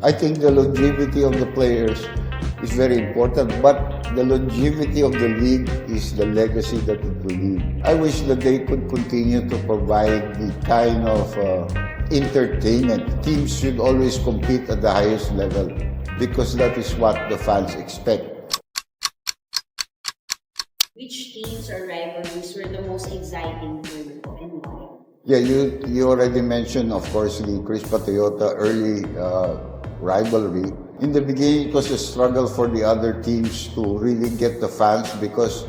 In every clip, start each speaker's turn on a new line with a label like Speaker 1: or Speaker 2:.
Speaker 1: I think the longevity of the players is very important, but the longevity of the league is the legacy that it will leave. I wish that they could continue to provide the kind of entertainment. Teams should always compete at the highest level because that is what the fans expect.
Speaker 2: Which teams or rivalries were the most exciting for you and why?
Speaker 1: Yeah, you already mentioned, of course, the Crispa Toyota early rivalry. In the beginning, it was a struggle for the other teams to really get the fans because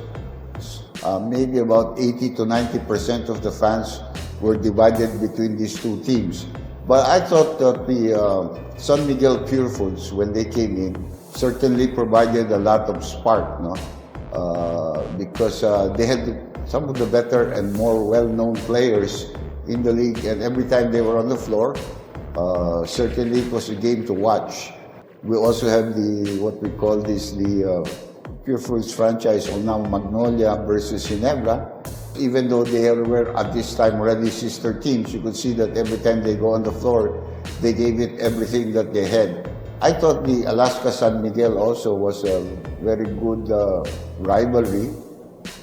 Speaker 1: maybe about 80 to 90% of the fans were divided between these two teams. But I thought that the San Miguel Pure Foods, when they came in, certainly provided a lot of spark, no? Because they had some of the better and more well-known players in the league, and every time they were on the floor, certainly it was a game to watch. We also have what we call the Pure Foods franchise, or now Magnolia versus Ginebra. Even though they were at this time already sister teams, you could see that every time they go on the floor, they gave it everything that they had. I thought the Alaska San Miguel also was a very good rivalry.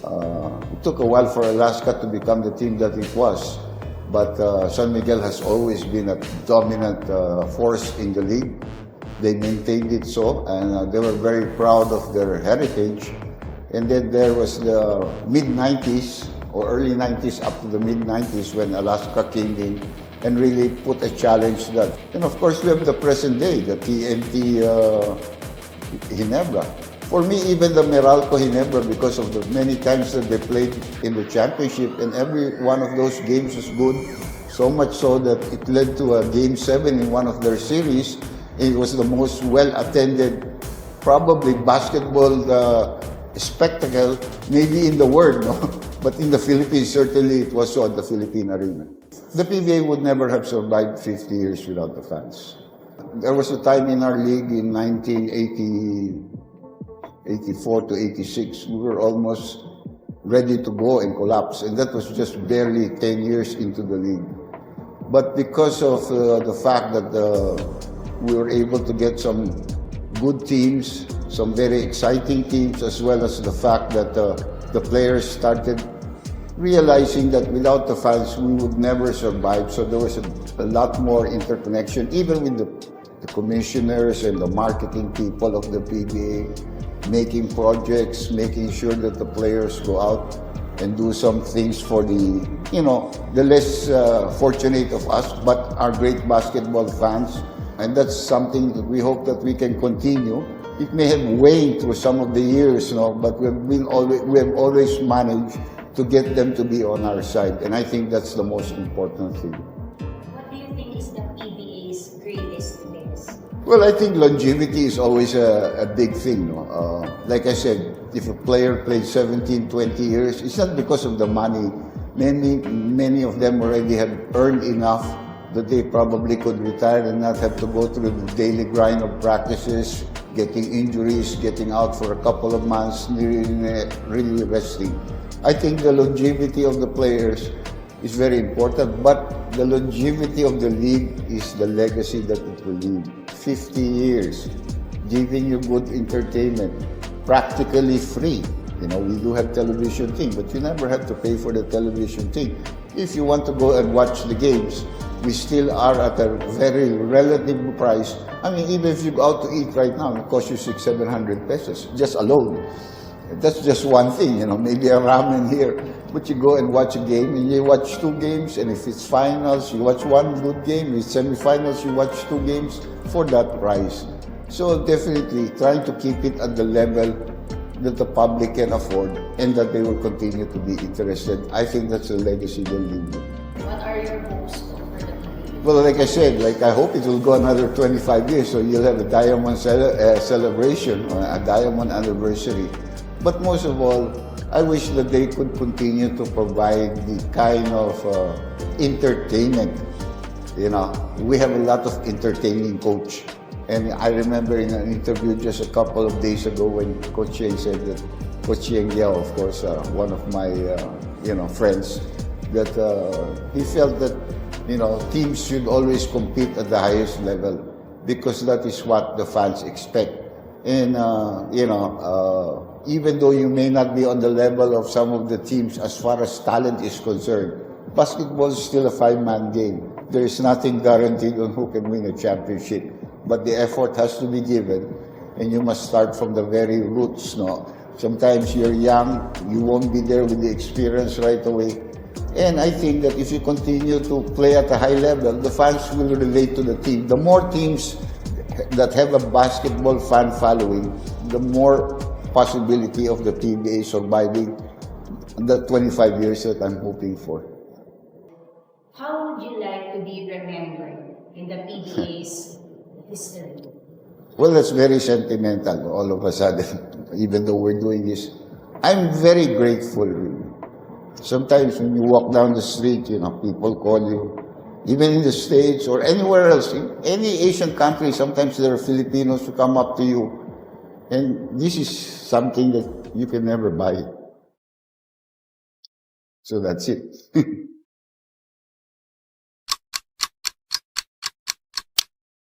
Speaker 1: It took a while for Alaska to become the team that it was, but San Miguel has always been a dominant force in the league. They maintained it so, and they were very proud of their heritage. And then there was the mid-90s, or early 90s up to the mid-90s, when Alaska came in and really put a challenge to that. And of course, we have the present day, the TNT Ginebra. For me, even the Meralco Ginebra, because of the many times that they played in the championship, and every one of those games was good, so much so that it led to a Game 7 in one of their series. It was the most well-attended, probably basketball spectacle, maybe in the world, no? But in the Philippines, certainly it was so at the Philippine Arena. The PBA would never have survived 50 years without the fans. There was a time in our league in 1984 to 86, we were almost ready to go and collapse, and that was just barely 10 years into the league. But because of the fact that we were able to get some good teams, some very exciting teams, as well as the fact that the players started realizing that without the fans, we would never survive. So there was a lot more interconnection, even with the commissioners and the marketing people of the PBA, making projects, making sure that the players go out and do some things for the less fortunate of us, but are great basketball fans. And that's something that we hope that we can continue. It may have waned through some of the years, but we have always managed to get them to be on our side. And I think that's the most important thing.
Speaker 2: What do you think is the PBA's greatest things?
Speaker 1: Well, I think longevity is always a big thing. Like I said, if a player played 17, 20 years, it's not because of the money. Many of them already have earned enough that they probably could retire and not have to go through the daily grind of practices, getting injuries, getting out for a couple of months, really resting. I think the longevity of the players is very important, but the longevity of the league is the legacy that it will leave. 50 years, giving you good entertainment, practically free. We do have television thing, but you never have to pay for the television thing. If you want to go and watch the games, we still are at a very relative price. I mean, even if you go out to eat right now, it costs you 600-700 pesos, just alone. That's just one thing, maybe a ramen here. But you go and watch a game, and you watch two games, and if it's finals, you watch one good game. If it's semifinals, you watch two games for that price. So definitely trying to keep it at the level that the public can afford and that they will continue to be interested. I think that's a legacy they'll leave.
Speaker 2: What are your hopes for the PBA?
Speaker 1: Well, like I said, I hope it will go another 25 years, so you'll have a diamond celebration, or a diamond anniversary. But most of all, I wish that they could continue to provide the kind of entertainment. We have a lot of entertaining coach. And I remember in an interview just a couple of days ago when Coach Yang said that, Coach Yang Yao, of course, one of my friends, that he felt that teams should always compete at the highest level because that is what the fans expect. And, even though you may not be on the level of some of the teams as far as talent is concerned, basketball is still a five-man game. There is nothing guaranteed on who can win a championship. But the effort has to be given, and you must start from the very roots. No? Sometimes you're young, you won't be there with the experience right away. And I think that if you continue to play at a high level, the fans will relate to the team. The more teams that have a basketball fan following, the more possibility of the PBA surviving the 25 years that I'm hoping for.
Speaker 2: How would you like to be remembered in the PBA's history?
Speaker 1: Well, that's very sentimental all of a sudden, even though we're doing this. I'm very grateful. Sometimes when you walk down the street, people call you. Even in the States or anywhere else, in any Asian country, sometimes there are Filipinos who come up to you. And this is something that you can never buy. So that's it.